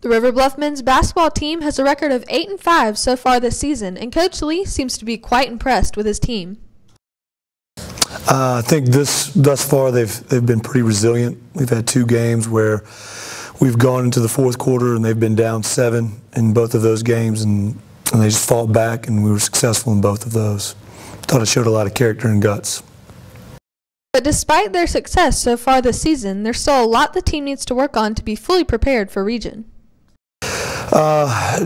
The River Bluff men's basketball team has a record of 8-5 so far this season, and Coach Lee seems to be quite impressed with his team. I think thus far they've been pretty resilient. We've had 2 games where we've gone into the fourth quarter and they've been down 7 in both of those games, and they just fought back, and we were successful in both of those. Thought it showed a lot of character and guts. But despite their success so far this season, there's still a lot the team needs to work on to be fully prepared for region.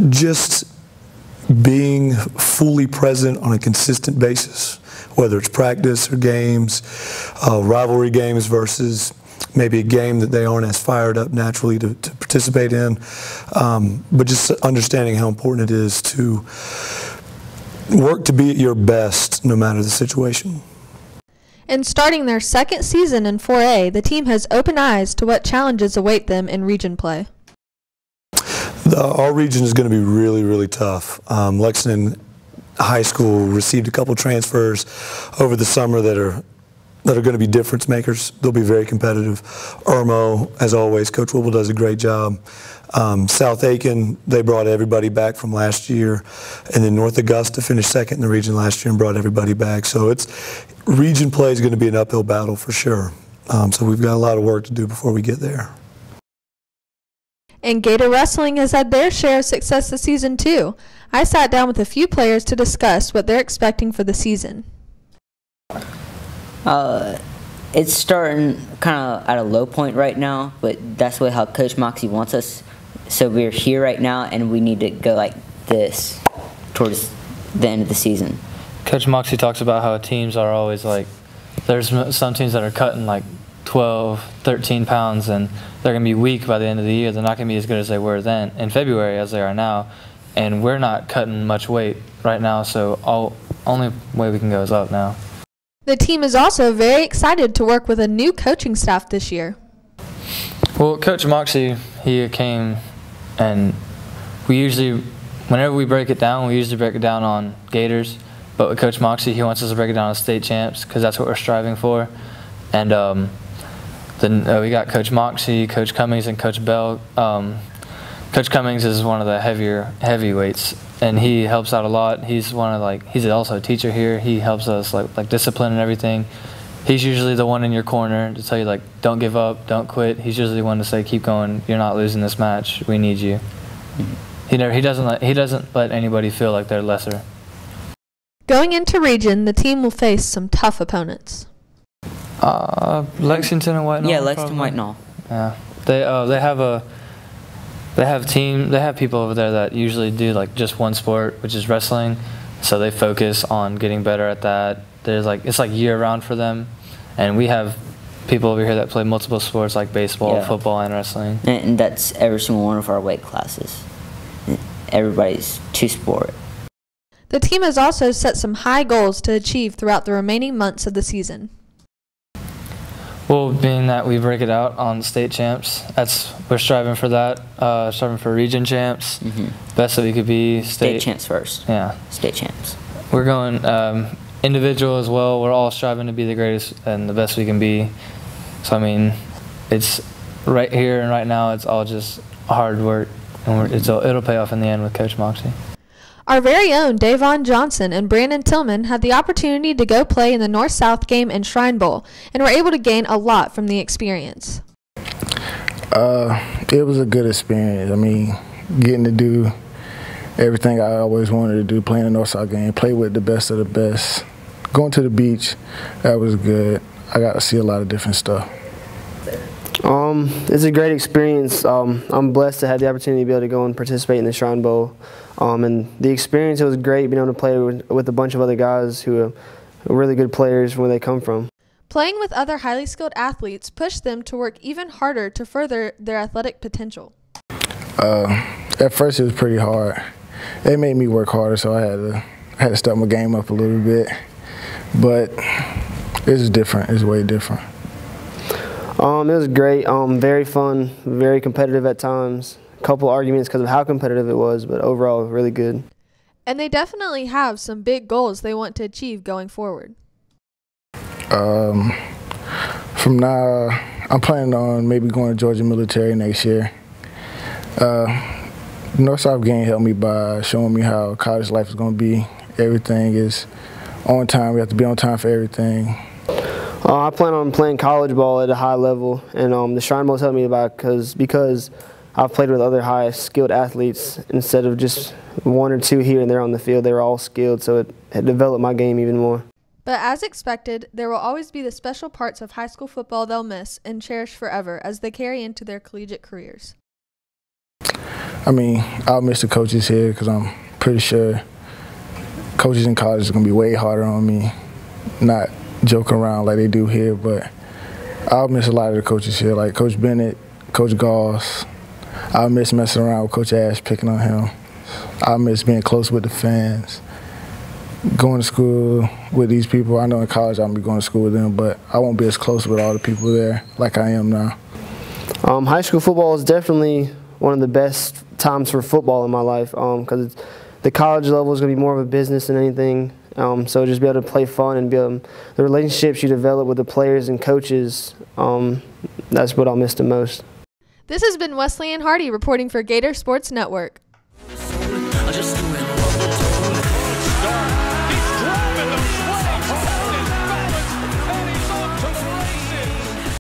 Just being fully present on a consistent basis, whether it's practice or games, rivalry games versus maybe a game that they aren't as fired up naturally to participate in, but just understanding how important it is to work to be at your best no matter the situation. And starting their second season in 4A, the team has open eyes to what challenges await them in region play. Our region is going to be really, really tough. Lexington High School received a couple transfers over the summer that are going to be difference makers. They'll be very competitive. Irmo, as always, Coach Wibble does a great job. South Aiken, they brought everybody back from last year, and then North Augusta finished second in the region last year and brought everybody back. So region play is going to be an uphill battle for sure. So we've got a lot of work to do before we get there. And Gator Wrestling has had their share of success this season too. I sat down with a few players to discuss what they're expecting for the season. It's starting kind of at a low point right now, but that's how Coach Moxie wants us. So we're here right now, and we need to go like this towards the end of the season. Coach Moxie talks about how teams are always like, there's some teams that are cutting like 12, 13 pounds, and they're going to be weak by the end of the year. They're not going to be as good as they were then in February as they are now, and we're not cutting much weight right now, so only way we can go is up now. The team is also very excited to work with a new coaching staff this year. Well, Coach Moxie, he came, and whenever we break it down, we usually break it down on Gators, but with Coach Moxie, he wants us to break it down on state champs because that's what we're striving for. And then we got Coach Moxie, Coach Cummings, and Coach Bell. Coach Cummings is one of the heavyweights, and he helps out a lot. He's he's also a teacher here. He helps us like discipline and everything. He's usually the one in your corner to tell you like, don't give up, don't quit. He's usually the one to say, keep going. You're not losing this match. We need you. He doesn't let anybody feel like they're lesser. Going into region, the team will face some tough opponents. Lexington and Whitenall. Yeah, Lexington, Whitenall. Yeah, they have people over there that usually do like just one sport, which is wrestling. So they focus on getting better at that. It's like year round for them, and we have people over here that play multiple sports like baseball, football, and wrestling. And that's every single one of our weight classes. Everybody's two-sport. The team has also set some high goals to achieve throughout the remaining months of the season. Well, being that we break it out on state champs, we're striving for that. Striving for region champs, best that we could be. State champs first. Yeah. State champs. We're going individual as well. We're all striving to be the greatest and the best we can be. So I mean, it's right here and right now. It's all just hard work, and it'll pay off in the end with Coach Moxie. Our very own Davon Johnson and Brandon Tillman had the opportunity to go play in the North-South game and Shrine Bowl, and were able to gain a lot from the experience. It was a good experience. I mean, getting to do everything I always wanted to do, playing the North-South game, play with the best of the best. Going to the beach, that was good. I got to see a lot of different stuff. It's a great experience. I'm blessed to have the opportunity to be able to go and participate in the Shrine Bowl. And the experience, it was great being able to play with a bunch of other guys who are really good players from where they come from. Playing with other highly skilled athletes pushed them to work even harder to further their athletic potential. At first it was pretty hard. It made me work harder, so I had to step my game up a little bit. But it's different. It's way different. It was great. Very fun, very competitive at times. A couple arguments because of how competitive it was, but overall really good. And they definitely have some big goals they want to achieve going forward. From now, I'm planning on maybe going to Georgia military next year. North-South game helped me by showing me how college life is going to be. Everything is on time. We have to be on time for everything. I plan on playing college ball at a high level, and the Shrine Bowl's helped me because I've played with other high-skilled athletes instead of just one or two here and there on the field. They were all skilled, so it developed my game even more. But as expected, there will always be the special parts of high school football they'll miss and cherish forever as they carry into their collegiate careers. I mean, I'll miss the coaches here because I'm pretty sure coaches in college are going to be way harder on me, not joking around like they do here, but I'll miss a lot of the coaches here, like Coach Bennett, Coach Goss. I'll miss messing around with Coach Ash, picking on him. I'll miss being close with the fans, going to school with these people. I know in college I'm going to be going to school with them, but I won't be as close with all the people there like I am now. High school football is definitely one of the best times for football in my life because the college level is going to be more of a business than anything. So just be able to play fun and the relationships you develop with the players and coaches, that's what I'll miss the most. This has been Wessli Ann Hardee reporting for Gator Sports Network.